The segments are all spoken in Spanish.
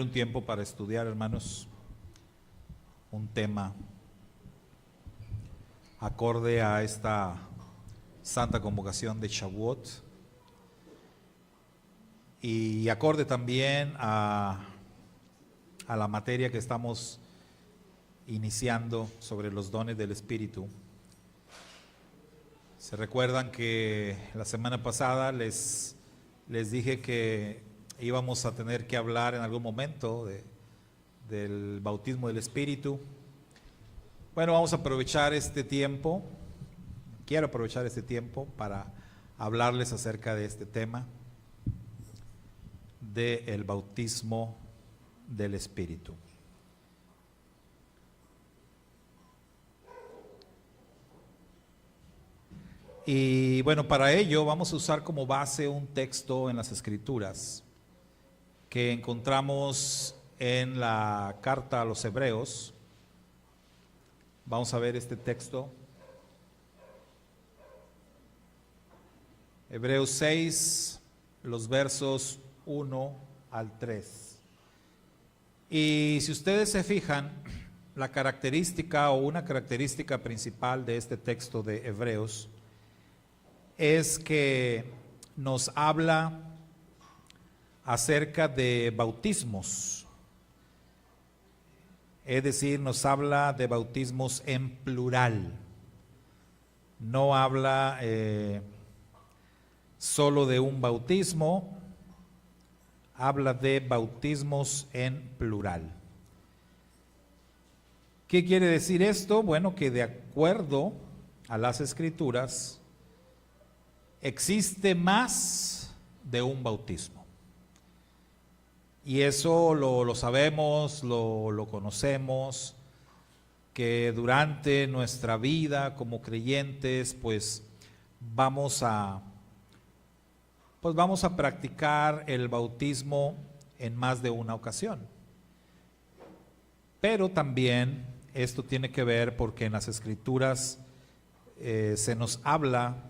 un tiempo para estudiar, hermanos, un tema acorde a esta Santa Convocación de Shavuot y acorde también a la materia que estamos iniciando sobre los dones del Espíritu. Se recuerdan que la semana pasada les dije que íbamos a tener que hablar en algún momento del bautismo del Espíritu. Bueno, vamos a aprovechar este tiempo, quiero aprovechar este tiempo para hablarles acerca de este tema, del bautismo del Espíritu. Y bueno, para ello vamos a usar como base un texto en las Escrituras que encontramos en la carta a los Hebreos. Vamos a ver este texto. Hebreos 6, los versos 1 al 3. Y si ustedes se fijan, la característica o una característica principal de este texto de Hebreos es que nos habla acerca de bautismos, es decir, nos habla de bautismos en plural, no habla solo de un bautismo, habla de bautismos en plural. ¿Qué quiere decir esto? Bueno, que de acuerdo a las Escrituras, existe más de un bautismo. Y eso lo sabemos, lo conocemos, que durante nuestra vida como creyentes, pues vamos a practicar el bautismo en más de una ocasión. Pero también esto tiene que ver porque en las Escrituras se nos habla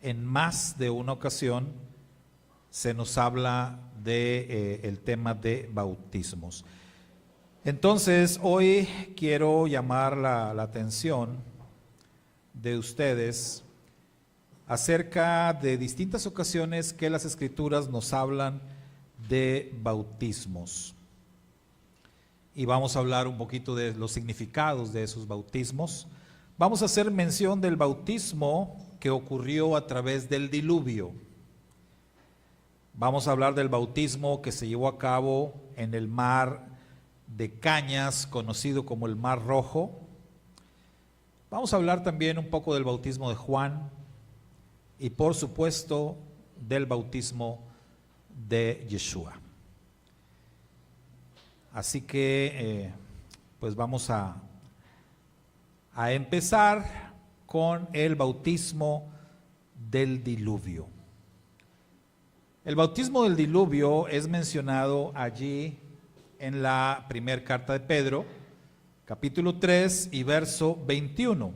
en más de una ocasión, se nos habla de el tema de bautismos. Entonces, hoy quiero llamar la atención de ustedes acerca de distintas ocasiones que las Escrituras nos hablan de bautismos. Y vamos a hablar un poquito de los significados de esos bautismos. Vamos a hacer mención del bautismo que ocurrió a través del diluvio. Vamos a hablar del bautismo que se llevó a cabo en el mar de Cañas, conocido como el Mar Rojo. Vamos a hablar también un poco del bautismo de Juan y por supuesto del bautismo de Yeshua. Así que pues vamos a empezar con el bautismo del diluvio. El bautismo del diluvio es mencionado allí en la primera carta de Pedro, capítulo 3 y verso 21.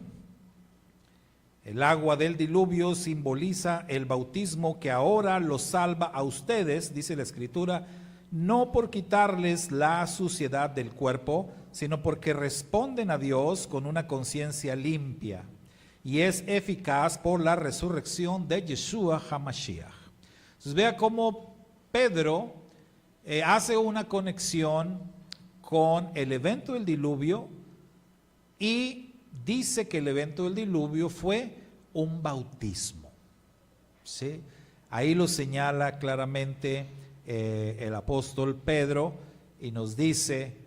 El agua del diluvio simboliza el bautismo que ahora los salva a ustedes, dice la Escritura, no por quitarles la suciedad del cuerpo, sino porque responden a Dios con una conciencia limpia, y es eficaz por la resurrección de Yeshua HaMashiach. Entonces vea cómo Pedro hace una conexión con el evento del diluvio y dice que el evento del diluvio fue un bautismo. ¿Sí? Ahí lo señala claramente el apóstol Pedro y nos dice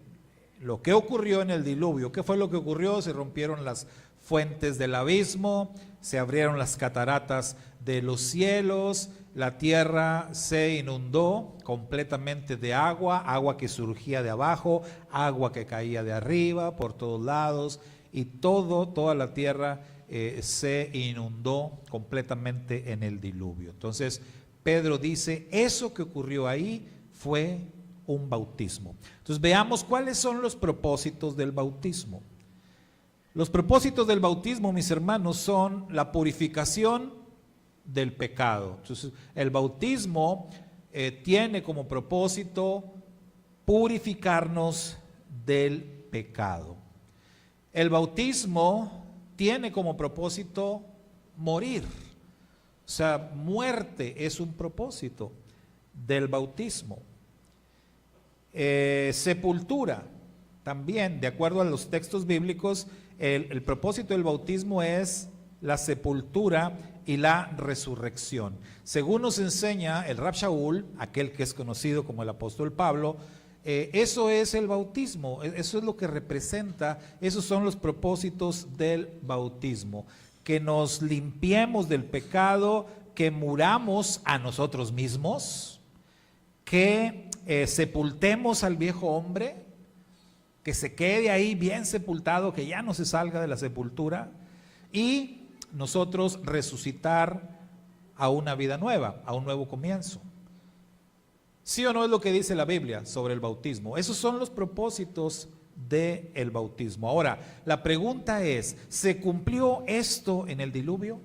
lo que ocurrió en el diluvio. ¿Qué fue lo que ocurrió? Se rompieron las fuentes del abismo, se abrieron las cataratas de los cielos, la tierra se inundó completamente de agua, agua que surgía de abajo, agua que caía de arriba, por todos lados, y toda la tierra se inundó completamente en el diluvio. Entonces, Pedro dice, eso que ocurrió ahí fue un bautismo. Entonces, veamos cuáles son los propósitos del bautismo. Los propósitos del bautismo, mis hermanos, son la purificación del pecado. Entonces, el bautismo tiene como propósito purificarnos del pecado. El bautismo tiene como propósito morir. O sea, muerte es un propósito del bautismo. Sepultura, también, de acuerdo a los textos bíblicos, el propósito del bautismo es la sepultura y la resurrección. Según nos enseña el Rab Shaul, aquel que es conocido como el apóstol Pablo, eso es el bautismo, eso es lo que representa, esos son los propósitos del bautismo. Que nos limpiemos del pecado, que muramos a nosotros mismos, que sepultemos al viejo hombre, que se quede ahí bien sepultado, que ya no se salga de la sepultura, y nosotros resucitar a una vida nueva, a un nuevo comienzo. ¿Sí o no es lo que dice la Biblia sobre el bautismo? Esos son los propósitos del bautismo. Ahora, la pregunta es, ¿se cumplió esto en el diluvio?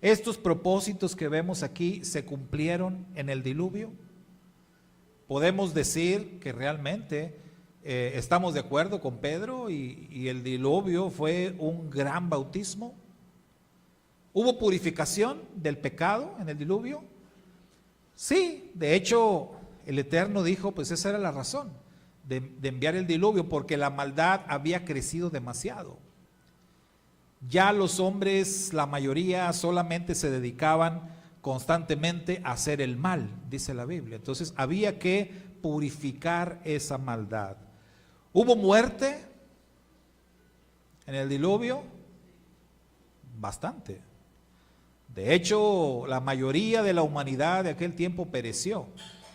¿Estos propósitos que vemos aquí se cumplieron en el diluvio? ¿Podemos decir que realmente estamos de acuerdo con Pedro y el diluvio fue un gran bautismo? ¿Hubo purificación del pecado en el diluvio? Sí, de hecho el Eterno dijo, pues esa era la razón de enviar el diluvio, porque la maldad había crecido demasiado. Ya los hombres, la mayoría, solamente se dedicaban constantemente a hacer el mal, dice la Biblia. Entonces había que purificar esa maldad. ¿Hubo muerte en el diluvio? Bastante. De hecho, la mayoría de la humanidad de aquel tiempo pereció.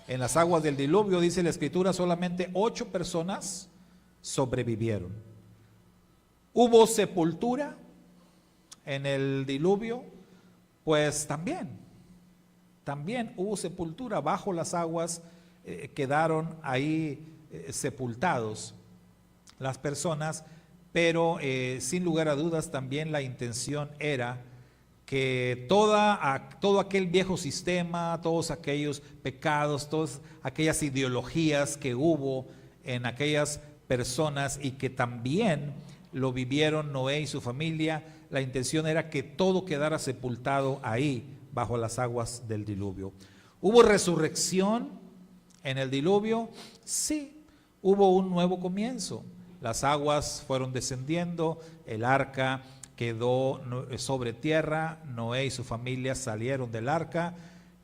En las aguas del diluvio, dice la Escritura, solamente 8 personas sobrevivieron. ¿Hubo sepultura en el diluvio? Pues también hubo sepultura. Bajo las aguas quedaron ahí sepultados las personas, pero sin lugar a dudas también la intención era que todo aquel viejo sistema, todos aquellos pecados, todas aquellas ideologías que hubo en aquellas personas y que también lo vivieron Noé y su familia, la intención era que todo quedara sepultado ahí, bajo las aguas del diluvio. ¿Hubo resurrección en el diluvio? Sí, hubo un nuevo comienzo. Las aguas fueron descendiendo, el arca quedó sobre tierra, Noé y su familia salieron del arca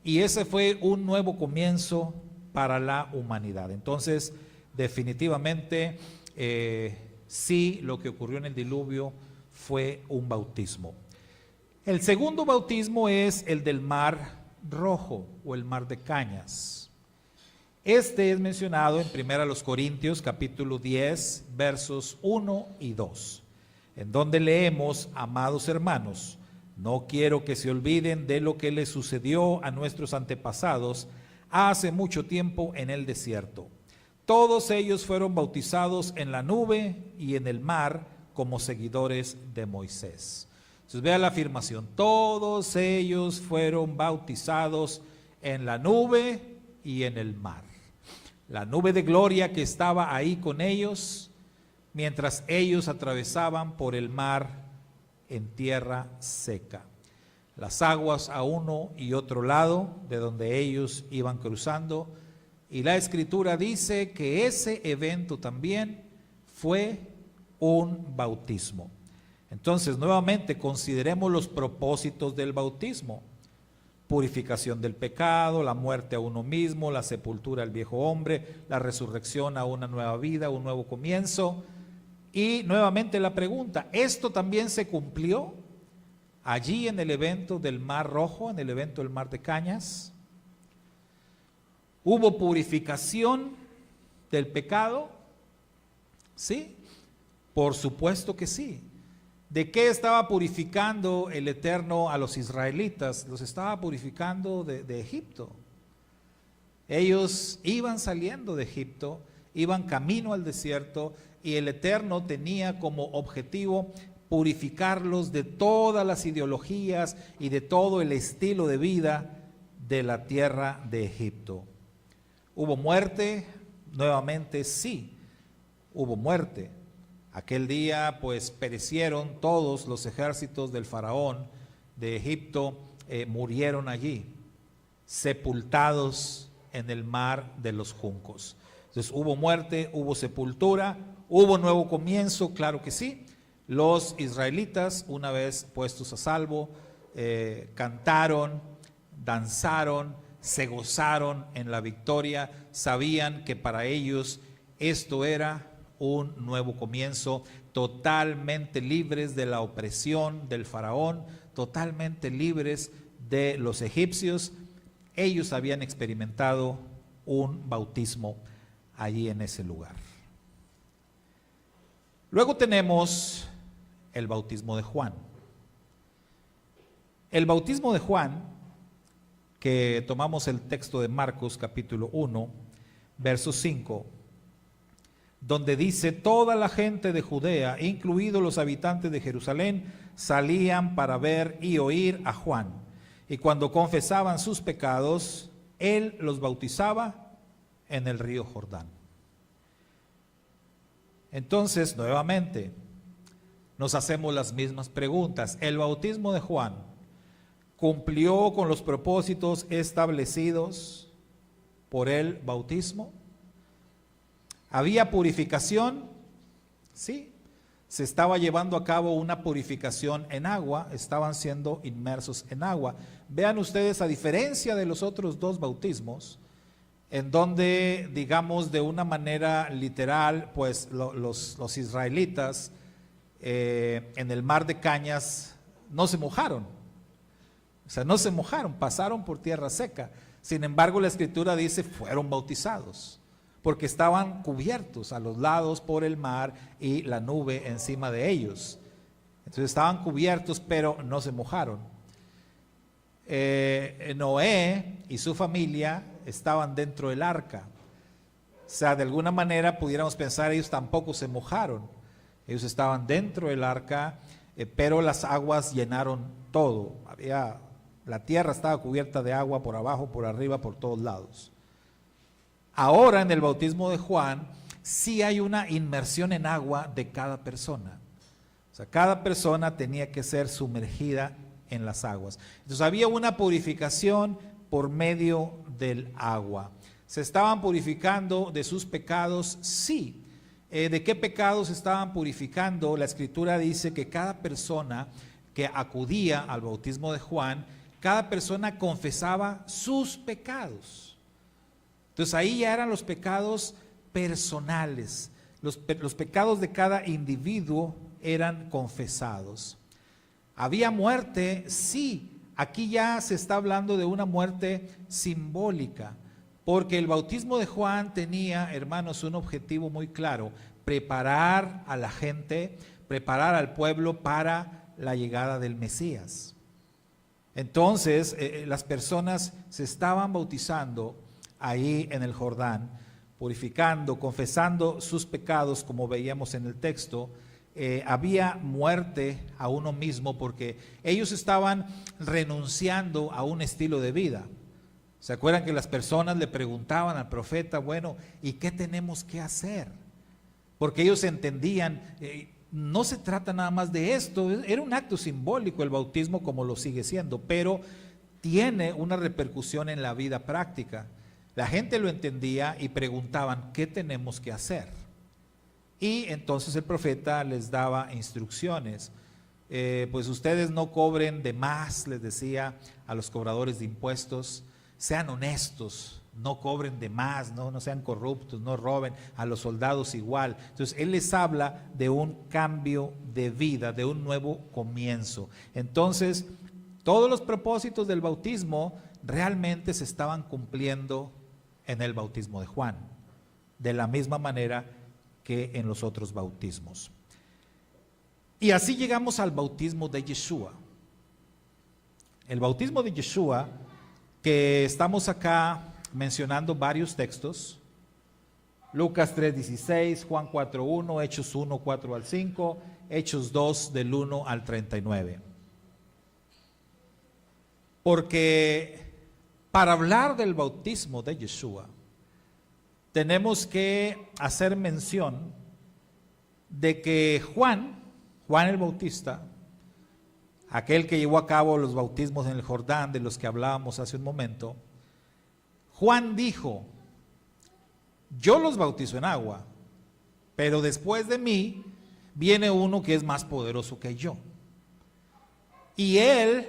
y ese fue un nuevo comienzo para la humanidad. Entonces, definitivamente, sí, lo que ocurrió en el diluvio fue un bautismo. El segundo bautismo es el del Mar Rojo o el Mar de Cañas. Este es mencionado en 1 Corintios capítulo 10, versos 1 y 2. En donde leemos, amados hermanos, no quiero que se olviden de lo que les sucedió a nuestros antepasados hace mucho tiempo en el desierto. Todos ellos fueron bautizados en la nube y en el mar como seguidores de Moisés. Entonces vea la afirmación, todos ellos fueron bautizados en la nube y en el mar. La nube de gloria que estaba ahí con ellos, mientras ellos atravesaban por el mar en tierra seca. Las aguas a uno y otro lado de donde ellos iban cruzando. Y la Escritura dice que ese evento también fue un bautismo. Entonces, nuevamente, consideremos los propósitos del bautismo. Purificación del pecado, la muerte a uno mismo, la sepultura al viejo hombre, la resurrección a una nueva vida, un nuevo comienzo. Y nuevamente la pregunta, ¿esto también se cumplió allí en el evento del Mar Rojo, en el evento del Mar de Cañas? ¿Hubo purificación del pecado? Sí, por supuesto que sí. ¿De qué estaba purificando el Eterno a los israelitas? Los estaba purificando de Egipto. Ellos iban saliendo de Egipto, iban camino al desierto y el Eterno tenía como objetivo purificarlos de todas las ideologías y de todo el estilo de vida de la tierra de Egipto. Hubo muerte, nuevamente sí, hubo muerte. Aquel día pues perecieron todos los ejércitos del faraón de Egipto, murieron allí, sepultados en el mar de los juncos. Entonces hubo muerte, hubo sepultura, hubo nuevo comienzo, claro que sí. Los israelitas, una vez puestos a salvo, cantaron, danzaron, se gozaron en la victoria, sabían que para ellos esto era un nuevo comienzo, totalmente libres de la opresión del faraón, totalmente libres de los egipcios. Ellos habían experimentado un bautismo allí en ese lugar. Luego tenemos el bautismo de Juan. El bautismo de Juan, que tomamos el texto de Marcos capítulo 1, verso 5, donde dice: toda la gente de Judea, incluidos los habitantes de Jerusalén, salían para ver y oír a Juan. Y cuando confesaban sus pecados, él los bautizaba en el río Jordán. Entonces, nuevamente, nos hacemos las mismas preguntas. ¿El bautismo de Juan cumplió con los propósitos establecidos por el bautismo? ¿Había purificación? Sí. Se estaba llevando a cabo una purificación en agua, estaban siendo inmersos en agua. Vean ustedes, a diferencia de los otros dos bautismos, en donde, digamos, de una manera literal, pues los israelitas en el mar de Cañas no se mojaron. O sea, no se mojaron, pasaron por tierra seca. Sin embargo, la Escritura dice: fueron bautizados, porque estaban cubiertos a los lados por el mar y la nube encima de ellos. Entonces estaban cubiertos, pero no se mojaron. Noé y su familia estaban dentro del arca. O sea, de alguna manera pudiéramos pensar, ellos tampoco se mojaron. Ellos estaban dentro del arca, pero las aguas llenaron todo. La tierra estaba cubierta de agua por abajo, por arriba, por todos lados. Ahora, en el bautismo de Juan, sí hay una inmersión en agua de cada persona. O sea, cada persona tenía que ser sumergida en las aguas. Entonces había una purificación por medio del agua. ¿Se estaban purificando de sus pecados? Sí. ¿De qué pecados estaban purificando? La Escritura dice que cada persona que acudía al bautismo de Juan, cada persona confesaba sus pecados. Entonces ahí ya eran los pecados personales, los pecados de cada individuo eran confesados. ¿Había muerte? Sí. Aquí ya se está hablando de una muerte simbólica, porque el bautismo de Juan tenía, hermanos, un objetivo muy claro: preparar a la gente, preparar al pueblo para la llegada del Mesías. Entonces, las personas se estaban bautizando ahí en el Jordán, purificando, confesando sus pecados, como veíamos en el texto. Había muerte a uno mismo, porque ellos estaban renunciando a un estilo de vida. ¿Se acuerdan que las personas le preguntaban al profeta: bueno, ¿y qué tenemos que hacer? Porque ellos entendían, no se trata nada más de esto, era un acto simbólico el bautismo, como lo sigue siendo, pero tiene una repercusión en la vida práctica. La gente lo entendía y preguntaban: ¿qué tenemos que hacer? Y entonces el profeta les daba instrucciones. Pues ustedes no cobren de más, les decía a los cobradores de impuestos. Sean honestos, no cobren de más, no sean corruptos, no roben. A los soldados igual. Entonces él les habla de un cambio de vida, de un nuevo comienzo. Entonces todos los propósitos del bautismo realmente se estaban cumpliendo en el bautismo de Juan, de la misma manera que en los otros bautismos. Y así llegamos al bautismo de Yeshua. El bautismo de Yeshua, que estamos acá mencionando varios textos: Lucas 3:16, Juan 4:1, Hechos 1, 4 al 5, Hechos 2 del 1 al 39. Porque para hablar del bautismo de Yeshua, tenemos que hacer mención de que Juan el Bautista, aquel que llevó a cabo los bautismos en el Jordán de los que hablábamos hace un momento, Juan dijo: yo los bautizo en agua, pero después de mí viene uno que es más poderoso que yo. Y él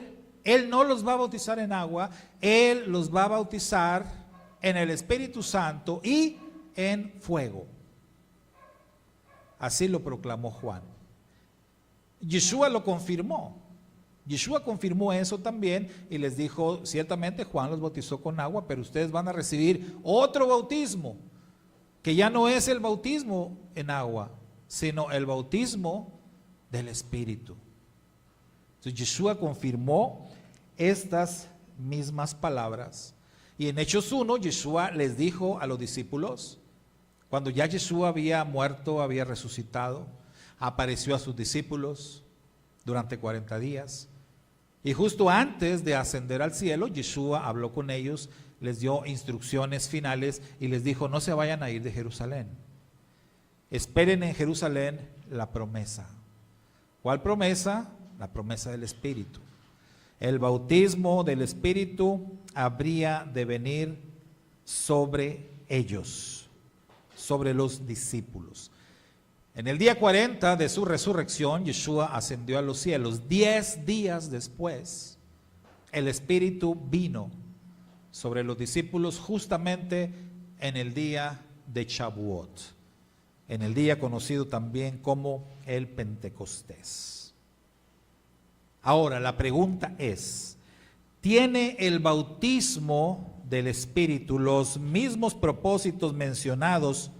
no los va a bautizar en agua, él los va a bautizar en el Espíritu Santo y en fuego. Así lo proclamó Juan. Yeshua lo confirmó. Yeshua confirmó eso también y les dijo: ciertamente Juan los bautizó con agua, pero ustedes van a recibir otro bautismo, que ya no es el bautismo en agua, sino el bautismo del Espíritu. Entonces Yeshua confirmó estas mismas palabras. Y en Hechos 1, Yeshua les dijo a los discípulos, cuando ya Yeshua había muerto, había resucitado, apareció a sus discípulos durante 40 días. Y justo antes de ascender al cielo, Yeshua habló con ellos, les dio instrucciones finales y les dijo: no se vayan a ir de Jerusalén. Esperen en Jerusalén la promesa. ¿Cuál promesa? La promesa del Espíritu. El bautismo del Espíritu habría de venir sobre ellos, sobre los discípulos. En el día 40 de su resurrección, Yeshua ascendió a los cielos. 10 días después, el Espíritu vino sobre los discípulos justamente en el día de Shavuot, en el día conocido también como el Pentecostés. Ahora, la pregunta es: ¿tiene el bautismo del Espíritu los mismos propósitos mencionados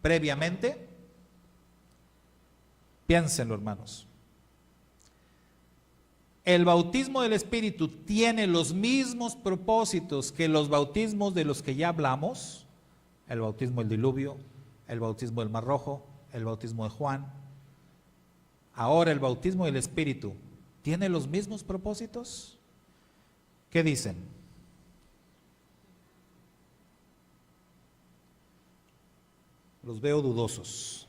previamente? Piénsenlo, hermanos. ¿El bautismo del Espíritu tiene los mismos propósitos que los bautismos de los que ya hablamos? El bautismo del diluvio, el bautismo del Mar Rojo, el bautismo de Juan. Ahora, el bautismo del Espíritu, ¿tiene los mismos propósitos? ¿Qué dicen? Los veo dudosos.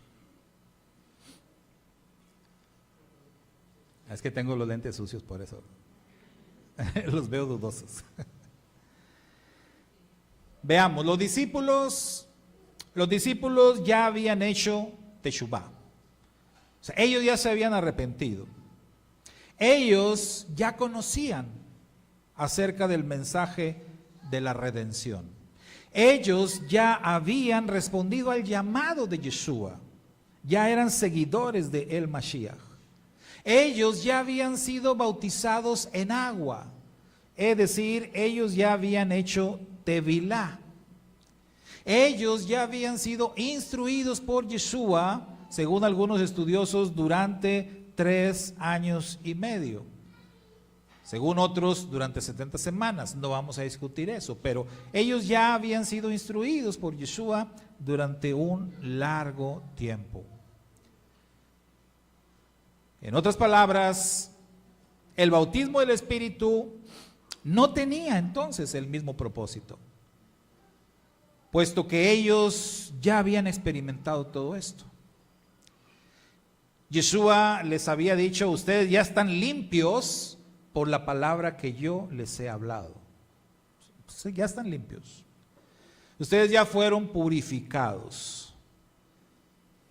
Es que tengo los lentes sucios, por eso los veo dudosos. Veamos, los discípulos ya habían hecho teshuvá. O sea, ellos ya se habían arrepentido. Ellos ya conocían acerca del mensaje de la redención. Ellos ya habían respondido al llamado de Yeshua. Ya eran seguidores de el Mashiach. Ellos ya habían sido bautizados en agua, es decir, ellos ya habían hecho tevilá. Ellos ya habían sido instruidos por Yeshua, según algunos estudiosos, durante 3 años y medio. Según otros, durante 70 semanas. No vamos a discutir eso, pero ellos ya habían sido instruidos por Yeshua durante un largo tiempo. En otras palabras, el bautismo del Espíritu no tenía entonces el mismo propósito, puesto que ellos ya habían experimentado todo esto. Yeshua les había dicho: ustedes ya están limpios por la palabra que yo les he hablado. Ya están limpios. Ustedes ya fueron purificados.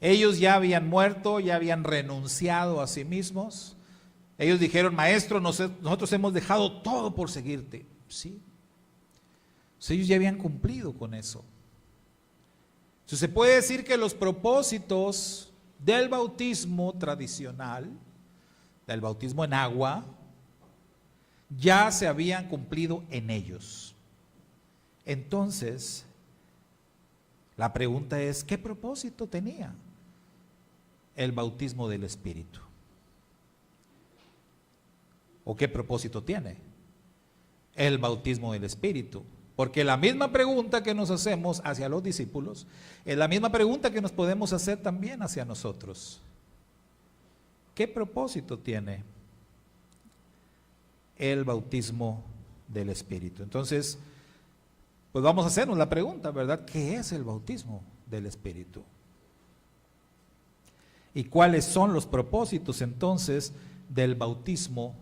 Ellos ya habían muerto, ya habían renunciado a sí mismos. Ellos dijeron: maestro, nosotros hemos dejado todo por seguirte. Sí. Entonces, ellos ya habían cumplido con eso. Entonces, se puede decir que los propósitos del bautismo tradicional, del bautismo en agua, ya se habían cumplido en ellos. Entonces, la pregunta es: ¿qué propósito tenía el bautismo del Espíritu? ¿O qué propósito tiene el bautismo del Espíritu? Porque la misma pregunta que nos hacemos hacia los discípulos es la misma pregunta que nos podemos hacer también hacia nosotros. ¿Qué propósito tiene el bautismo del Espíritu? Entonces, pues vamos a hacernos la pregunta, ¿verdad? ¿Qué es el bautismo del Espíritu? ¿Y cuáles son los propósitos entonces del bautismo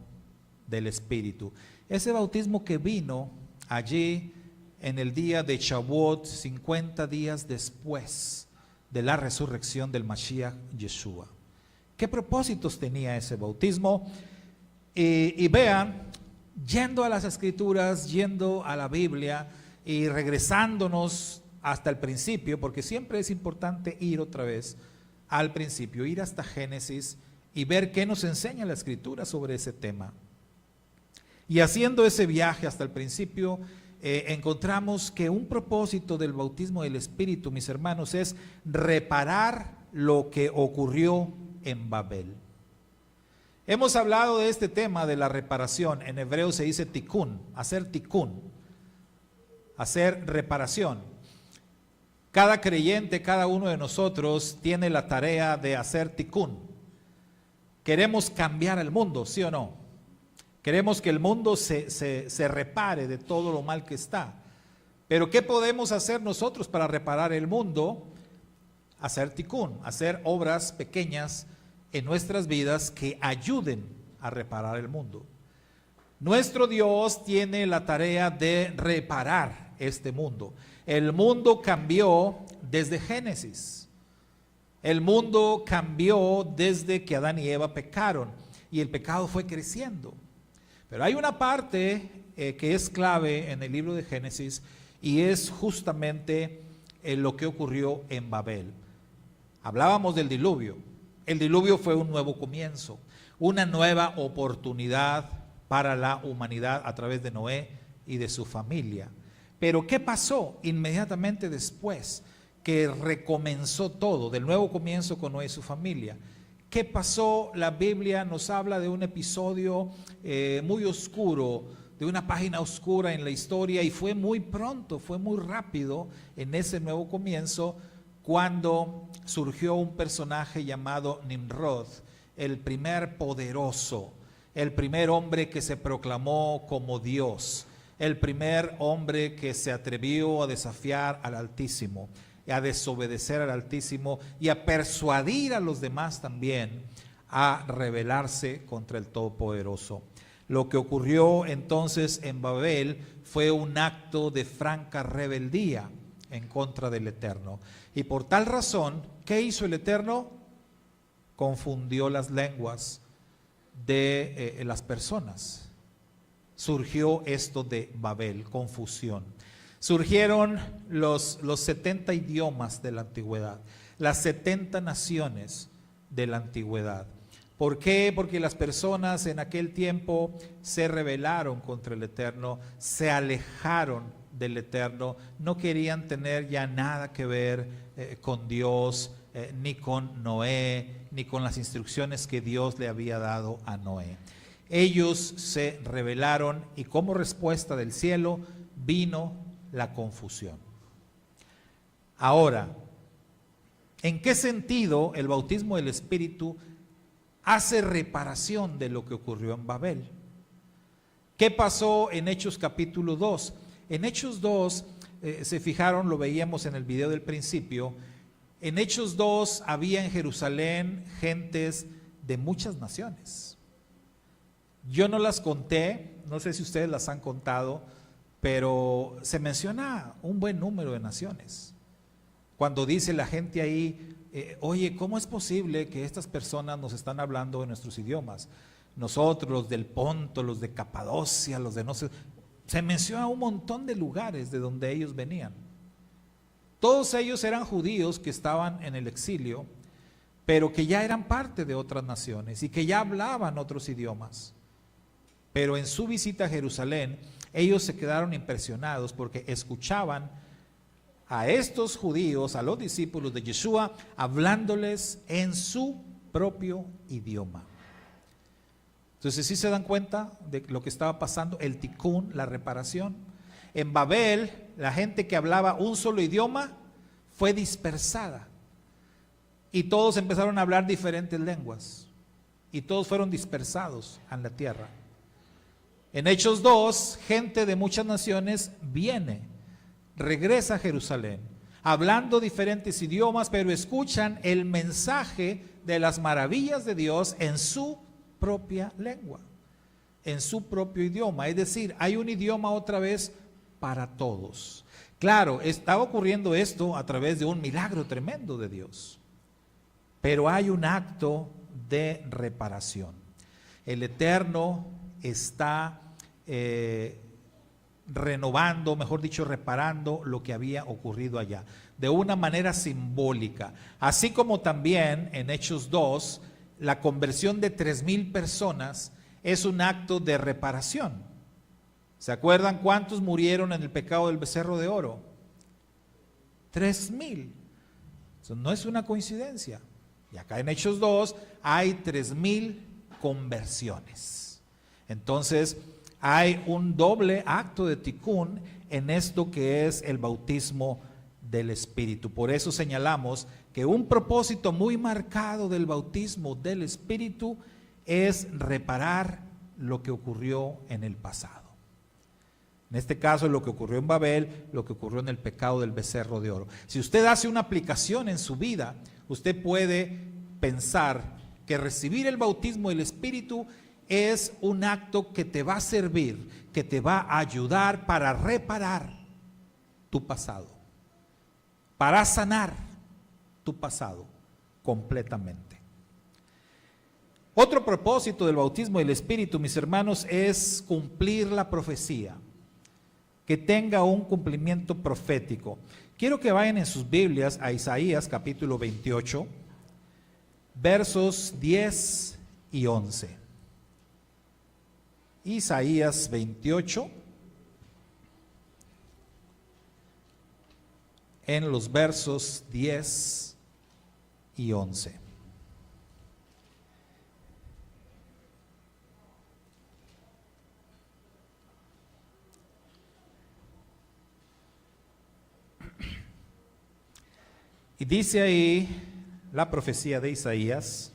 del Espíritu? Ese bautismo que vino allí en el día de Shavuot, 50 días después de la resurrección del Mashiach Yeshua. ¿Qué propósitos tenía ese bautismo? Y vean, yendo a las Escrituras, yendo a la Biblia y regresándonos hasta el principio, porque siempre es importante ir otra vez al principio, ir hasta Génesis y ver qué nos enseña la Escritura sobre ese tema. Y haciendo ese viaje hasta el principio, encontramos que un propósito del bautismo del Espíritu, mis hermanos, es reparar lo que ocurrió en Babel. Hemos hablado de este tema de la reparación. En hebreo se dice tikkun, hacer reparación. Cada creyente, cada uno de nosotros tiene la tarea de hacer tikkun. Queremos cambiar el mundo, ¿sí o no? Queremos que el mundo se repare de todo lo mal que está. Pero ¿qué podemos hacer nosotros para reparar el mundo? Hacer tikkun, hacer obras pequeñas en nuestras vidas que ayuden a reparar el mundo. Nuestro Dios tiene la tarea de reparar este mundo. El mundo cambió desde Génesis. El mundo cambió desde que Adán y Eva pecaron y el pecado fue creciendo. Pero hay una parte que es clave en el libro de Génesis y es justamente lo que ocurrió en Babel. Hablábamos del diluvio. El diluvio fue un nuevo comienzo, una nueva oportunidad para la humanidad a través de Noé y de su familia. Pero ¿qué pasó inmediatamente después que recomenzó todo, del nuevo comienzo con Noé y su familia? ¿Qué pasó? La Biblia nos habla de un episodio muy oscuro, de una página oscura en la historia, y fue muy pronto, fue muy rápido en ese nuevo comienzo cuando surgió un personaje llamado Nimrod, el primer poderoso, el primer hombre que se proclamó como Dios, el primer hombre que se atrevió a desafiar al Altísimo, a desobedecer al Altísimo y a persuadir a los demás también a rebelarse contra el Todopoderoso. Lo que ocurrió entonces en Babel fue un acto de franca rebeldía en contra del Eterno. Y por tal razón, ¿qué hizo el Eterno? Confundió las lenguas de las personas. Surgió esto de Babel, confusión. Surgieron los 70 idiomas de la antigüedad, las 70 naciones de la antigüedad. ¿Por qué? Porque las personas en aquel tiempo se rebelaron contra el Eterno, se alejaron del Eterno, no querían tener ya nada que ver con Dios, ni con Noé, ni con las instrucciones que Dios le había dado a Noé. Ellos se rebelaron y como respuesta del cielo vino la confusión. Ahora, ¿en qué sentido el bautismo del Espíritu hace reparación de lo que ocurrió en Babel? ¿Qué pasó en Hechos capítulo 2? En Hechos 2, se fijaron, lo veíamos en el video del principio, en Hechos 2 había en Jerusalén gentes de muchas naciones. Yo no las conté, no sé si ustedes las han contado, pero se menciona un buen número de naciones. Cuando dice la gente ahí, oye, ¿cómo es posible que estas personas nos están hablando en nuestros idiomas? Nosotros, los del Ponto, los de Capadocia, los de no sé, se menciona un montón de lugares de donde ellos venían. Todos ellos eran judíos que estaban en el exilio, pero que ya eran parte de otras naciones y que ya hablaban otros idiomas. Pero en su visita a Jerusalén, ellos se quedaron impresionados porque escuchaban a estos judíos, a los discípulos de Yeshua, hablándoles en su propio idioma. Entonces, ¿sí se dan cuenta de lo que estaba pasando? El tikkun, la reparación. En Babel, la gente que hablaba un solo idioma fue dispersada. Y todos empezaron a hablar diferentes lenguas. Y todos fueron dispersados en la tierra. En Hechos 2, gente de muchas naciones viene regresa a Jerusalén, hablando diferentes idiomas, pero escuchan el mensaje de las maravillas de Dios en su propia lengua, en su propio idioma. Es decir, hay un idioma otra vez para todos. Claro, estaba ocurriendo esto a través de un milagro tremendo de Dios, pero hay un acto de reparación. El Eterno está renovando, mejor dicho, reparando lo que había ocurrido allá, de una manera simbólica. Así como también en Hechos 2, la conversión de 3,000 personas es un acto de reparación. ¿Se acuerdan cuántos murieron en el pecado del becerro de oro? 3,000. Eso no es una coincidencia. Y acá en Hechos 2 hay 3,000 conversiones. Entonces hay un doble acto de tikkun en esto que es el bautismo del Espíritu. Por eso señalamos que un propósito muy marcado del bautismo del Espíritu es reparar lo que ocurrió en el pasado. En este caso, lo que ocurrió en Babel, lo que ocurrió en el pecado del becerro de oro. Si usted hace una aplicación en su vida, usted puede pensar que recibir el bautismo del Espíritu es un acto que te va a servir, que te va a ayudar para reparar tu pasado, para sanar tu pasado completamente. Otro propósito del bautismo del Espíritu, mis hermanos, es cumplir la profecía, que tenga un cumplimiento profético. Quiero que vayan en sus Biblias a Isaías capítulo 28, versos 10 y 11. Isaías 28, en los versos 10 y 11. Y dice ahí la profecía de Isaías: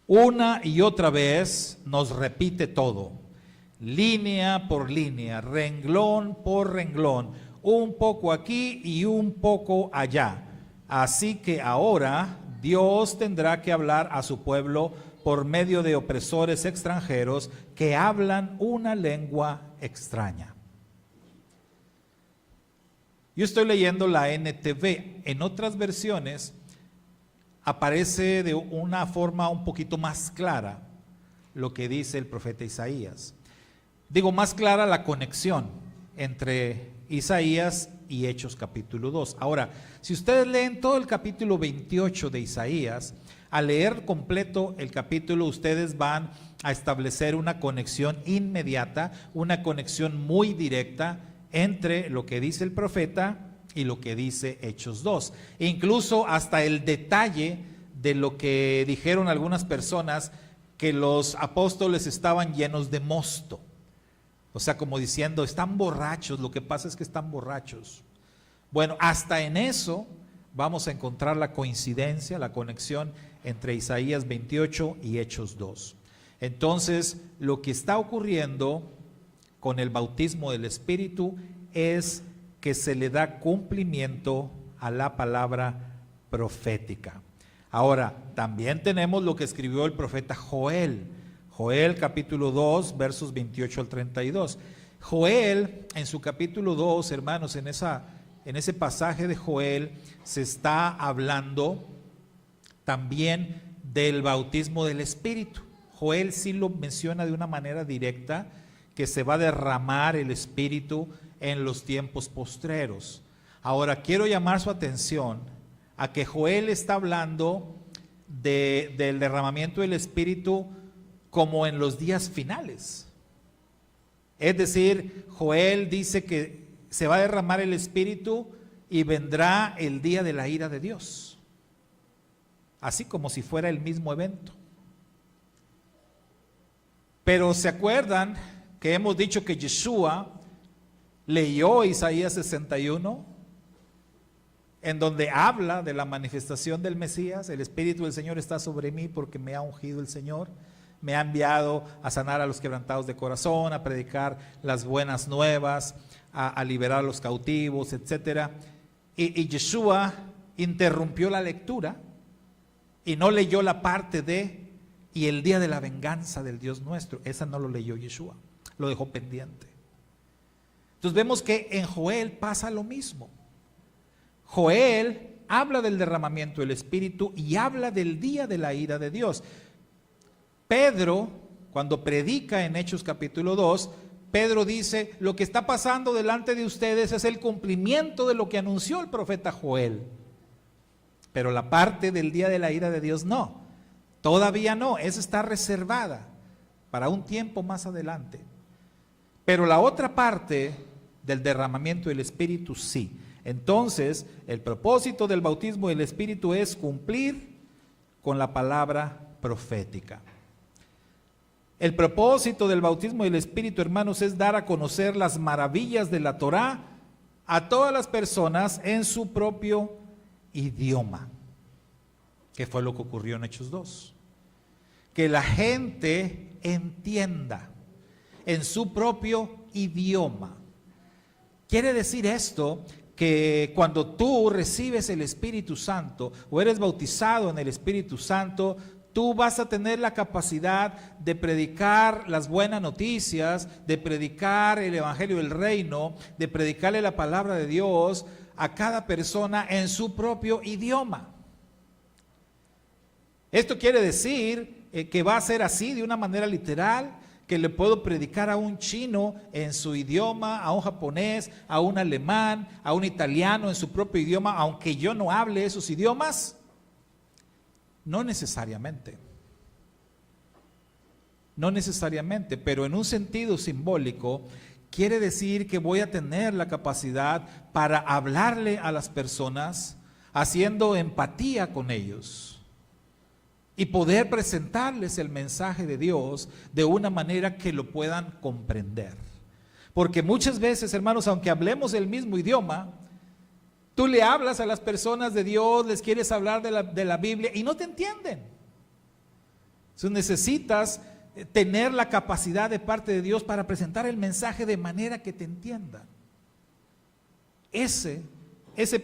una y otra vez nos repite todo, línea por línea, renglón por renglón, un poco aquí y un poco allá. Así que ahora Dios tendrá que hablar a su pueblo por medio de opresores extranjeros que hablan una lengua extraña. Yo estoy leyendo la NTV. En otras versiones aparece de una forma un poquito más clara lo que dice el profeta Isaías. Digo, más clara la conexión entre Isaías y Hechos capítulo 2. Ahora, si ustedes leen todo el capítulo 28 de Isaías, al leer completo el capítulo, ustedes van a establecer una conexión inmediata, una conexión muy directa entre lo que dice el profeta y lo que dice Hechos 2. E incluso hasta el detalle de lo que dijeron algunas personas, que los apóstoles estaban llenos de mosto. O sea, como diciendo, están borrachos, lo que pasa es que están borrachos. Bueno, hasta en eso vamos a encontrar la coincidencia, la conexión entre Isaías 28 y Hechos 2. Entonces, lo que está ocurriendo con el bautismo del Espíritu es que se le da cumplimiento a la palabra profética. Ahora, también tenemos lo que escribió el profeta Joel. Joel capítulo 2, versos 28 al 32. Joel, en su capítulo 2, hermanos, en ese pasaje de Joel, se está hablando también del bautismo del Espíritu. Joel sí lo menciona de una manera directa, que se va a derramar el Espíritu en los tiempos postreros. Ahora, quiero llamar su atención a que Joel está hablando del derramamiento del Espíritu como en los días finales. Es decir, Joel dice que se va a derramar el Espíritu y vendrá el día de la ira de Dios, así como si fuera el mismo evento. Pero ¿se acuerdan que hemos dicho que Yeshua leyó Isaías 61, en donde habla de la manifestación del Mesías? El Espíritu del Señor está sobre mí porque me ha ungido el Señor, Me ha enviado a sanar a los quebrantados de corazón, a predicar las buenas nuevas, a liberar a los cautivos, etc. Y Yeshua interrumpió la lectura y no leyó la parte de y el día de la venganza del Dios nuestro. Esa no lo leyó Yeshua, lo dejó pendiente. Entonces vemos que en Joel pasa lo mismo. Joel habla del derramamiento del Espíritu y habla del día de la ira de Dios. Pedro, cuando predica en Hechos capítulo 2, Pedro dice, lo que está pasando delante de ustedes es el cumplimiento de lo que anunció el profeta Joel. Pero la parte del día de la ira de Dios no, todavía no, esa está reservada para un tiempo más adelante. Pero la otra parte del derramamiento del Espíritu sí. Entonces, el propósito del bautismo del Espíritu es cumplir con la palabra profética. El propósito del bautismo del Espíritu, hermanos, es dar a conocer las maravillas de la Torá a todas las personas en su propio idioma, que fue lo que ocurrió en Hechos 2. Que la gente entienda en su propio idioma. Quiere decir esto que cuando tú recibes el Espíritu Santo o eres bautizado en el Espíritu Santo, tú vas a tener la capacidad de predicar las buenas noticias, de predicar el Evangelio del Reino, de predicarle la palabra de Dios a cada persona en su propio idioma. Esto quiere decir que va a ser así de una manera literal, que le puedo predicar a un chino en su idioma, a un japonés, a un alemán, a un italiano en su propio idioma, aunque yo no hable esos idiomas. No necesariamente. No necesariamente, pero en un sentido simbólico, quiere decir que voy a tener la capacidad para hablarle a las personas, haciendo empatía con ellos y poder presentarles el mensaje de Dios de una manera que lo puedan comprender. Porque muchas veces, hermanos, aunque hablemos el mismo idioma, tú le hablas a las personas de Dios, les quieres hablar de la Biblia y no te entienden. Entonces necesitas tener la capacidad de parte de Dios para presentar el mensaje de manera que te entiendan. Ese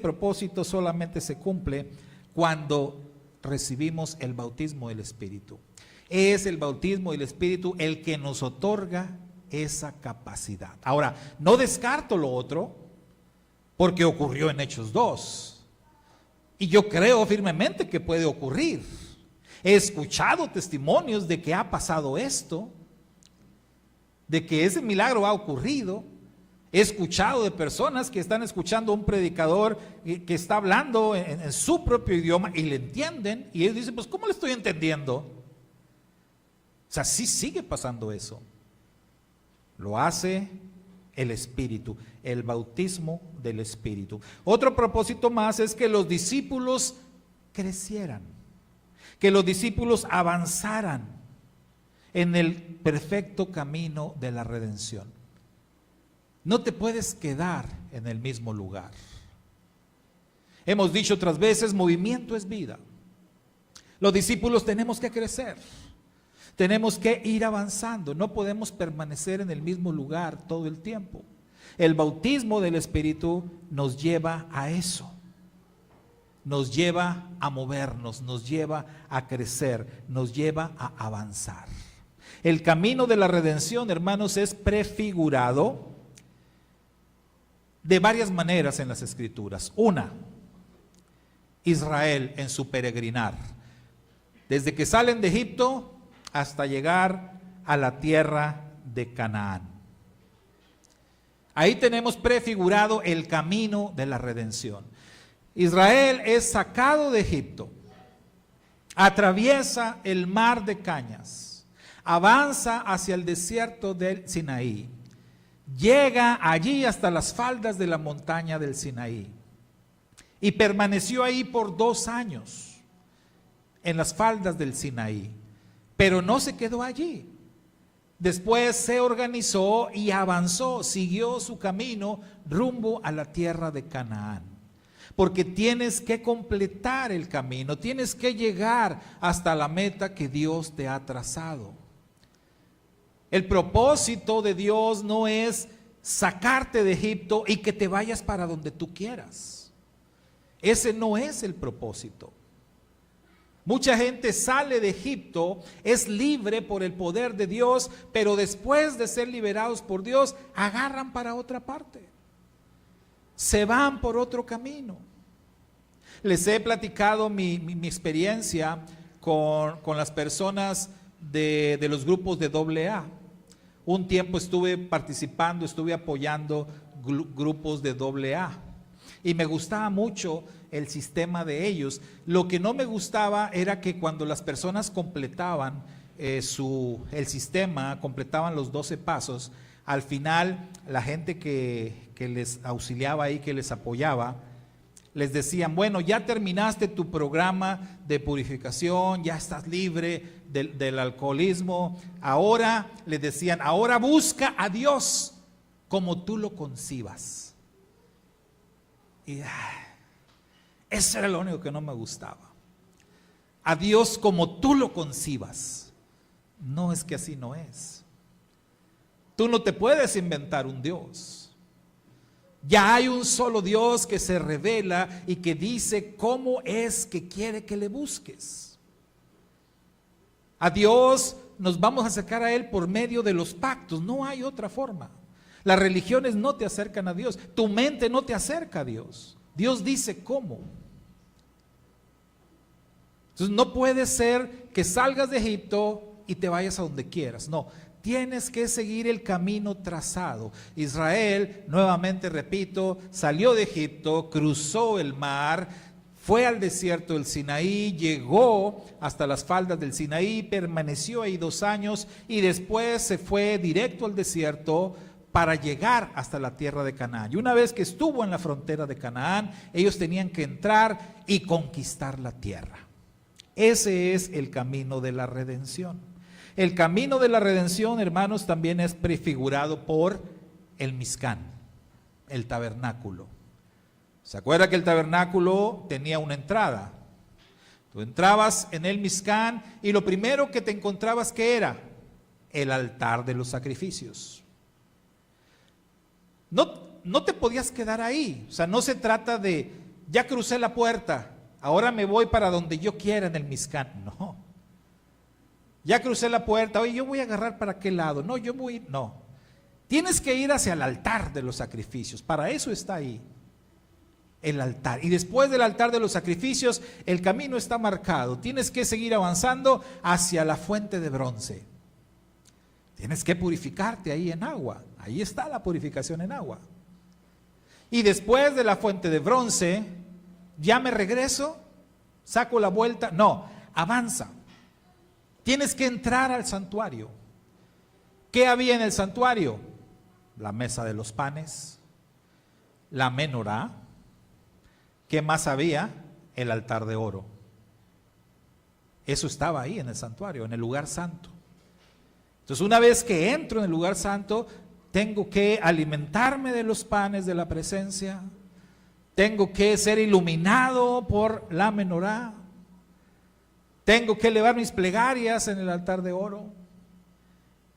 propósito solamente se cumple cuando recibimos el bautismo del Espíritu. Es el bautismo del Espíritu el que nos otorga esa capacidad. Ahora, no descarto lo otro, porque ocurrió en Hechos 2. Y yo creo firmemente que puede ocurrir. He escuchado testimonios de que ha pasado esto, de que ese milagro ha ocurrido. He escuchado de personas que están escuchando a un predicador que está hablando en su propio idioma y le entienden. Y ellos dicen, pues ¿cómo le estoy entendiendo? O sea, sí sigue pasando eso. Lo hace el Espíritu, el bautismo del Espíritu. Otro propósito más es que los discípulos crecieran, que los discípulos avanzaran en el perfecto camino de la redención. No te puedes quedar en el mismo lugar. Hemos dicho otras veces, movimiento es vida. Los discípulos tenemos que crecer. Tenemos que ir avanzando, no podemos permanecer en el mismo lugar todo el tiempo. El bautismo del Espíritu nos lleva a eso, nos lleva a movernos, nos lleva a crecer, nos lleva a avanzar. El camino de la redención, hermanos, es prefigurado de varias maneras en las Escrituras. Una, Israel en su peregrinar, desde que salen de Egipto hasta llegar a la tierra de Canaán. Ahí tenemos prefigurado el camino de la redención. Israel es sacado de Egipto, atraviesa el mar de Cañas, avanza hacia el desierto del Sinaí, llega allí hasta las faldas de la montaña del Sinaí y permaneció ahí por 2 años en las faldas del Sinaí. Pero no se quedó allí. Después se organizó y avanzó, siguió su camino rumbo a la tierra de Canaán. Porque tienes que completar el camino, tienes que llegar hasta la meta que Dios te ha trazado. El propósito de Dios no es sacarte de Egipto y que te vayas para donde tú quieras. Ese no es el propósito. Mucha gente sale de Egipto, es libre por el poder de Dios, pero después de ser liberados por Dios, agarran para otra parte. Se van por otro camino. Les he platicado mi experiencia con las personas de los grupos de AA. Un tiempo estuve participando, estuve apoyando grupos de AA. Y me gustaba mucho el sistema de ellos. Lo que no me gustaba era que cuando las personas completaban el sistema, completaban los 12 pasos, al final la gente que les auxiliaba ahí, que les apoyaba, les decían, bueno, ya terminaste tu programa de purificación, ya estás libre del alcoholismo. Ahora, les decían, ahora busca a Dios como tú lo concibas. Y eso era lo único que no me gustaba. A Dios como tú lo concibas. No, es que así no es. Tú no te puedes inventar un Dios. Ya hay un solo Dios que se revela y que dice cómo es que quiere que le busques. A Dios nos vamos a acercar a Él por medio de los pactos. No hay otra forma. Las religiones no te acercan a Dios. Tu mente no te acerca a Dios. Dios dice cómo. Entonces no puede ser que salgas de Egipto y te vayas a donde quieras. No, tienes que seguir el camino trazado. Israel, nuevamente repito, salió de Egipto, cruzó el mar, fue al desierto del Sinaí, llegó hasta las faldas del Sinaí, permaneció ahí 2 años y después se fue directo al desierto para llegar hasta la tierra de Canaán. Y una vez que estuvo en la frontera de Canaán, ellos tenían que entrar y conquistar la tierra. Ese es el camino de la redención. El camino de la redención, hermanos, también es prefigurado por el Mizcán, el tabernáculo. ¿Se acuerda que el tabernáculo tenía una entrada? Tú entrabas en el Mizcán y lo primero que te encontrabas, ¿qué era? El altar de los sacrificios. No te podías quedar ahí. O sea, no se trata de, ya crucé la puerta, ahora me voy para donde yo quiera en el Mizcán. No. Ya crucé la puerta, oye, yo voy a agarrar para qué lado. No, yo voy, no. Tienes que ir hacia el altar de los sacrificios. Para eso está ahí el altar. Y después del altar de los sacrificios, el camino está marcado. Tienes que seguir avanzando hacia la fuente de bronce. Tienes que purificarte ahí en agua. Ahí está la purificación en agua. Y después de la fuente de bronce, ¿ya me regreso? ¿Saco la vuelta? No, avanza. Tienes que entrar al santuario. ¿Qué había en el santuario? La mesa de los panes, la menorá. ¿Qué más había? El altar de oro. Eso estaba ahí en el santuario, en el lugar santo. Entonces, una vez que entro en el lugar santo, tengo que alimentarme de los panes de la presencia, tengo que ser iluminado por la menorá, tengo que elevar mis plegarias en el altar de oro.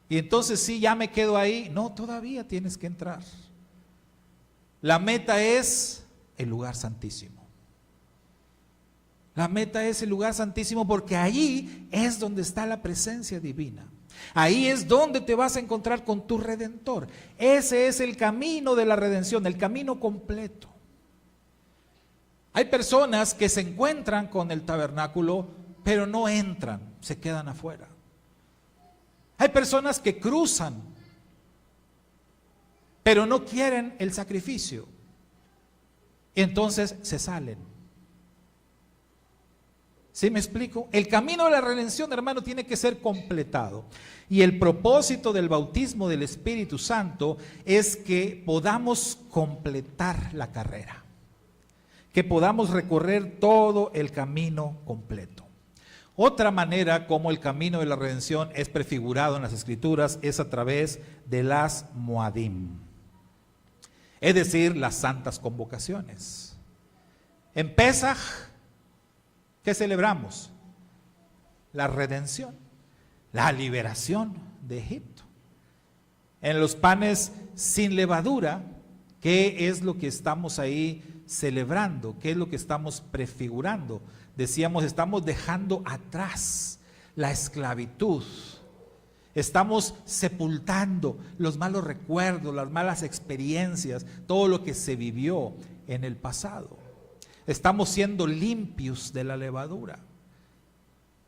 Y entonces sí, ya me quedo ahí. No, todavía tienes que entrar. La meta es el lugar santísimo. La meta es el lugar santísimo porque ahí es donde está la presencia divina. Ahí es donde te vas a encontrar con tu Redentor. Ese es el camino de la redención, el camino completo. Hay personas que se encuentran con el tabernáculo, pero no entran, se quedan afuera. Hay personas que cruzan, pero no quieren el sacrificio. Y entonces se salen. ¿Sí me explico? El camino de la redención, hermano, tiene que ser completado. Y el propósito del bautismo del Espíritu Santo es que podamos completar la carrera. Que podamos recorrer todo el camino completo. Otra manera como el camino de la redención es prefigurado en las Escrituras es a través de las Moadim. Es decir, las santas convocaciones. En Pesaj, ¿qué celebramos? La redención, la liberación de Egipto. En los panes sin levadura, ¿qué es lo que estamos ahí celebrando? ¿Qué es lo que estamos prefigurando? Decíamos, estamos dejando atrás la esclavitud. Estamos sepultando los malos recuerdos, las malas experiencias, todo lo que se vivió en el pasado. Estamos siendo limpios de la levadura.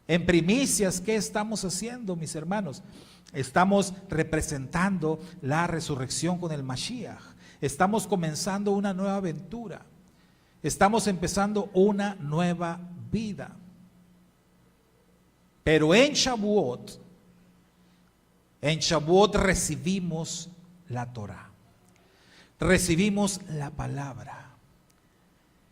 En primicias, ¿qué estamos haciendo, mis hermanos? Estamos representando la resurrección con el Mashiach. Estamos comenzando una nueva aventura. Estamos empezando una nueva vida. Pero en Shavuot recibimos la Torah. Recibimos la palabra.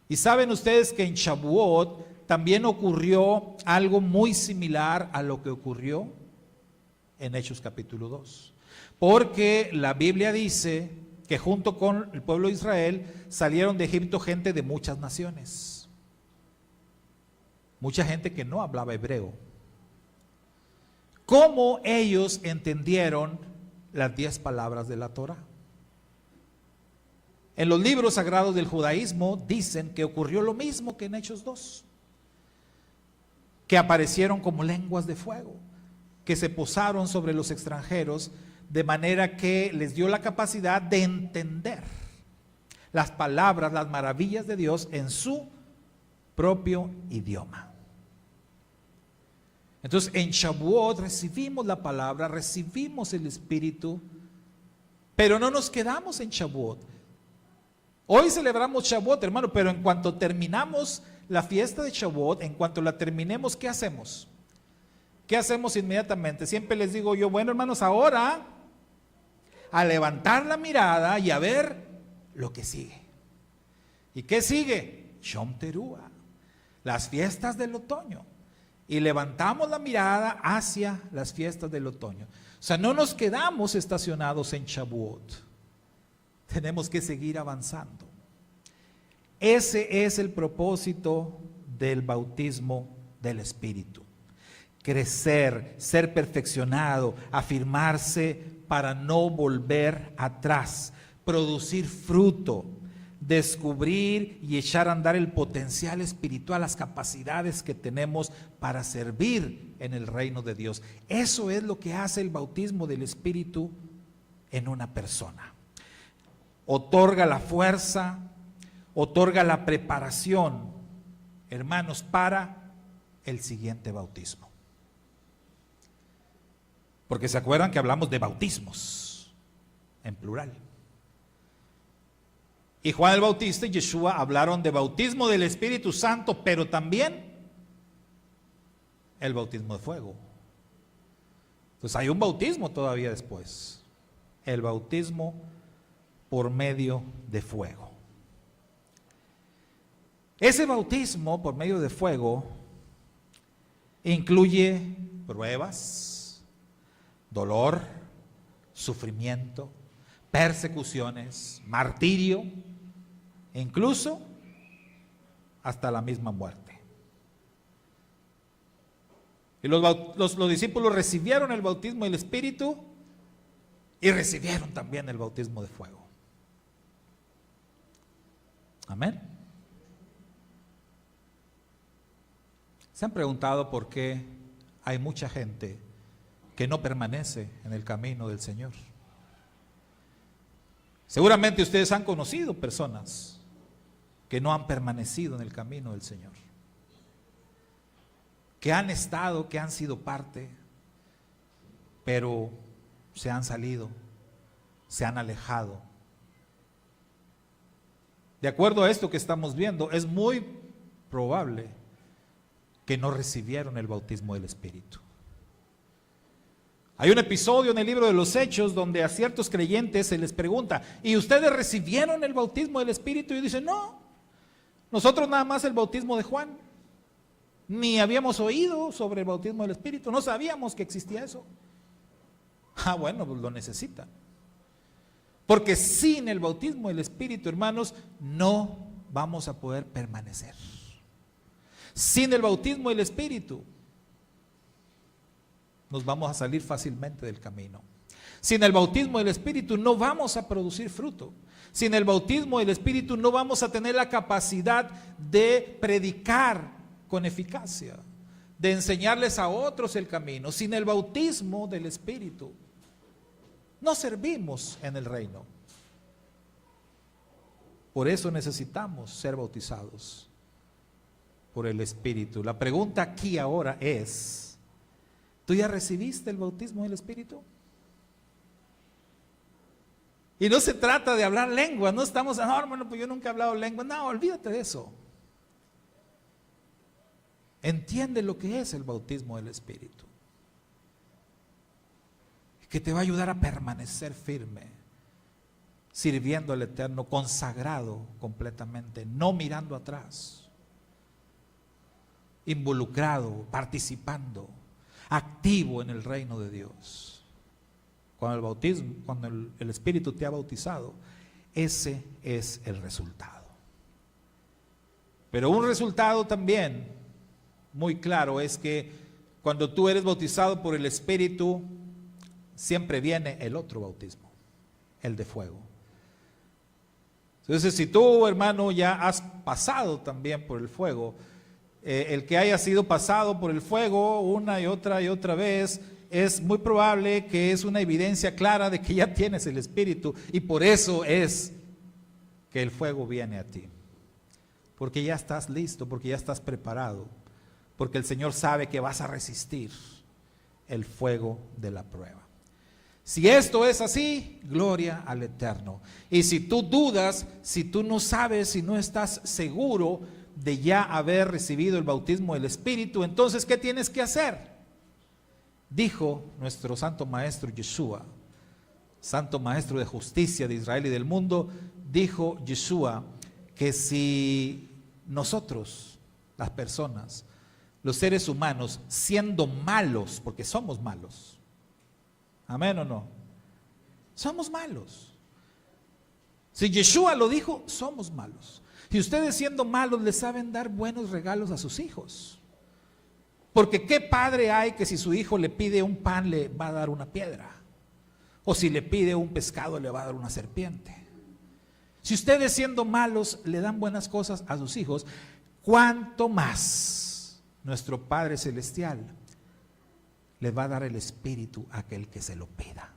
Y saben ustedes que en Shavuot también ocurrió algo muy similar a lo que ocurrió en Hechos capítulo 2. Porque la Biblia dice que junto con el pueblo de Israel salieron de Egipto gente de muchas naciones. Mucha gente que no hablaba hebreo. ¿Cómo ellos entendieron las 10 palabras de la Torah? En los libros sagrados del judaísmo dicen que ocurrió lo mismo que en Hechos 2. Que aparecieron como lenguas de fuego, que se posaron sobre los extranjeros, de manera que les dio la capacidad de entender las palabras, las maravillas de Dios en su propio idioma. Entonces en Shavuot recibimos la palabra, recibimos el Espíritu, pero no nos quedamos en Shavuot. Hoy celebramos Shavuot, hermano, pero en cuanto terminamos la fiesta de Shavuot, en cuanto la terminemos, ¿qué hacemos? ¿Qué hacemos inmediatamente? Siempre les digo yo, bueno, hermanos, ahora a levantar la mirada y a ver lo que sigue. ¿Y qué sigue? Yom Teruah, las fiestas del otoño. Y levantamos la mirada hacia las fiestas del otoño. O sea, no nos quedamos estacionados en Shavuot. Tenemos que seguir avanzando. Ese es el propósito del bautismo del Espíritu. Crecer, ser perfeccionado, afirmarse para no volver atrás, producir fruto, descubrir y echar a andar el potencial espiritual, las capacidades que tenemos para servir en el reino de Dios. Eso es lo que hace el bautismo del Espíritu en una persona. Otorga la fuerza, otorga la preparación, hermanos, para el siguiente bautismo. Porque se acuerdan que hablamos de bautismos en plural. Y Juan el Bautista y Yeshua hablaron de bautismo del Espíritu Santo, pero también el bautismo de fuego. Entonces hay un bautismo todavía después, el bautismo por medio de fuego. Ese bautismo por medio de fuego incluye pruebas, dolor, sufrimiento, persecuciones, martirio, e incluso hasta la misma muerte. Y los discípulos recibieron el bautismo del Espíritu y recibieron también el bautismo de fuego. Amén. ¿Se han preguntado por qué hay mucha gente que no permanece en el camino del Señor? Seguramente ustedes han conocido personas que no han permanecido en el camino del Señor, que han estado, que han sido parte, pero se han salido, se han alejado. De acuerdo a esto que estamos viendo, es muy probable que no recibieron el bautismo del Espíritu. Hay un episodio en el libro de los Hechos donde a ciertos creyentes se les pregunta, ¿y ustedes recibieron el bautismo del Espíritu? Y dicen, no, nosotros nada más el bautismo de Juan. Ni habíamos oído sobre el bautismo del Espíritu, no sabíamos que existía eso. Ah, bueno, pues lo necesitan. Porque sin el bautismo del Espíritu, hermanos, no vamos a poder permanecer. Sin el bautismo del Espíritu, nos vamos a salir fácilmente del camino. Sin el bautismo del Espíritu no vamos a producir fruto. Sin el bautismo del Espíritu no vamos a tener la capacidad de predicar con eficacia, de enseñarles a otros el camino. Sin el bautismo del Espíritu no servimos en el reino. Por eso necesitamos ser bautizados por el Espíritu. La pregunta aquí ahora es, ¿tú ya recibiste el bautismo del Espíritu? Y no se trata de hablar lengua, no estamos, no hermano, pues yo nunca he hablado lengua. No, olvídate de eso. Entiende lo que es el bautismo del Espíritu, que te va a ayudar a permanecer firme, sirviendo al Eterno, consagrado completamente, no mirando atrás, involucrado, participando, activo en el reino de Dios. Cuando el bautismo, cuando el Espíritu te ha bautizado, ese es el resultado. Pero un resultado también muy claro es que cuando tú eres bautizado por el Espíritu, siempre viene el otro bautismo, el de fuego. Entonces, si tú, hermano, ya has pasado también por el fuego, el que haya sido pasado por el fuego una y otra vez, es muy probable que es una evidencia clara de que ya tienes el Espíritu, y por eso es que el fuego viene a ti, porque ya estás listo, porque ya estás preparado, porque el Señor sabe que vas a resistir el fuego de la prueba. Si esto es así, gloria al Eterno. Y si tú dudas, si tú no sabes, si no estás seguro de ya haber recibido el bautismo del Espíritu, entonces ¿qué tienes que hacer? Dijo nuestro santo maestro Yeshua, santo maestro de justicia de Israel y del mundo, dijo Yeshua que si nosotros, las personas, los seres humanos, siendo malos, porque somos malos, amén o no, somos malos. Si Yeshua lo dijo, somos malos. Y ustedes siendo malos le saben dar buenos regalos a sus hijos. Porque qué padre hay que si su hijo le pide un pan le va a dar una piedra, o si le pide un pescado le va a dar una serpiente. Si ustedes siendo malos le dan buenas cosas a sus hijos, ¿cuánto más nuestro Padre Celestial le va a dar el Espíritu a aquel que se lo pida?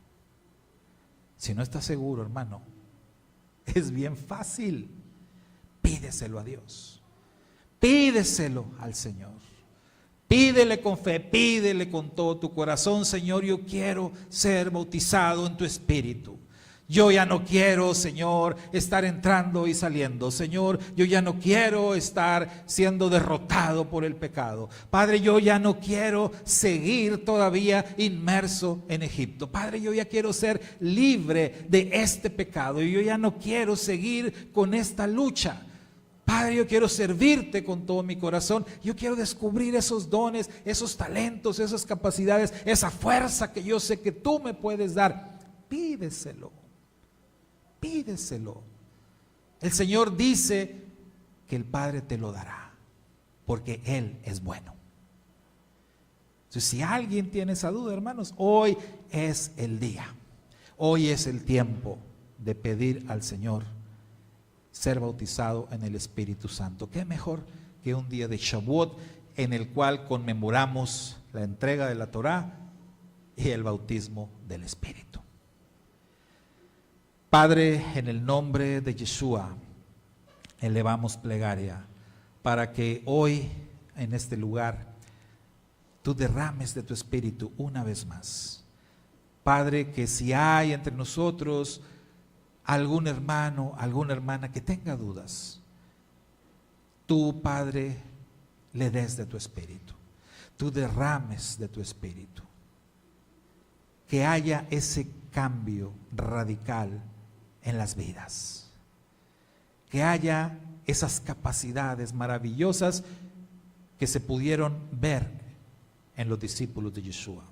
Si no estás seguro, hermano, es bien fácil. Pídeselo a Dios, pídeselo al Señor. Pídele con fe, pídele con todo tu corazón: Señor, yo quiero ser bautizado en tu Espíritu. Yo ya no quiero, Señor, estar entrando y saliendo. Señor, yo ya no quiero estar siendo derrotado por el pecado. Padre, yo ya no quiero seguir todavía inmerso en Egipto. Padre, yo ya quiero ser libre de este pecado. Y yo ya no quiero seguir con esta lucha. Padre, yo quiero servirte con todo mi corazón. Yo quiero descubrir esos dones, esos talentos, esas capacidades, esa fuerza que yo sé que tú me puedes dar. Pídeselo, pídeselo. El Señor dice que el Padre te lo dará, porque Él es bueno. Entonces, si alguien tiene esa duda, hermanos, hoy es el día, hoy es el tiempo de pedir al Señor ser bautizado en el Espíritu Santo. ¿Qué mejor que un día de Shavuot en el cual conmemoramos la entrega de la Torá y el bautismo del Espíritu? Padre, en el nombre de Yeshua, elevamos plegaria para que hoy en este lugar tú derrames de tu Espíritu una vez más. Padre, que si hay entre nosotros algún hermano, alguna hermana que tenga dudas, tú, Padre, le des de tu Espíritu, tú derrames de tu Espíritu, que haya ese cambio radical en las vidas, que haya esas capacidades maravillosas que se pudieron ver en los discípulos de Yeshua,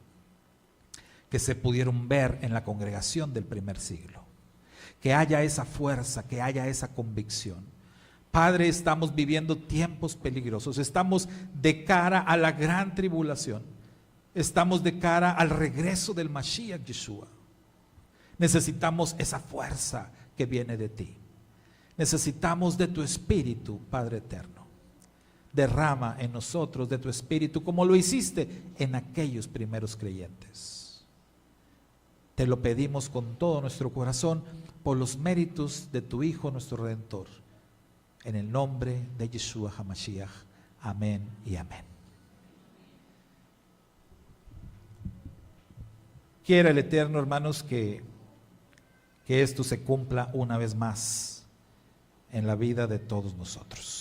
que se pudieron ver en la congregación del primer siglo. Que haya esa fuerza, que haya esa convicción. Padre, estamos viviendo tiempos peligrosos, estamos de cara a la gran tribulación, estamos de cara al regreso del Mashiach Yeshua. Necesitamos esa fuerza que viene de ti. Necesitamos de tu Espíritu, Padre eterno. Derrama en nosotros de tu Espíritu como lo hiciste en aquellos primeros creyentes. Te lo pedimos con todo nuestro corazón por los méritos de tu Hijo, nuestro Redentor. En el nombre de Yeshua HaMashiach. Amén y amén. Quiera el Eterno, hermanos, que esto se cumpla una vez más en la vida de todos nosotros.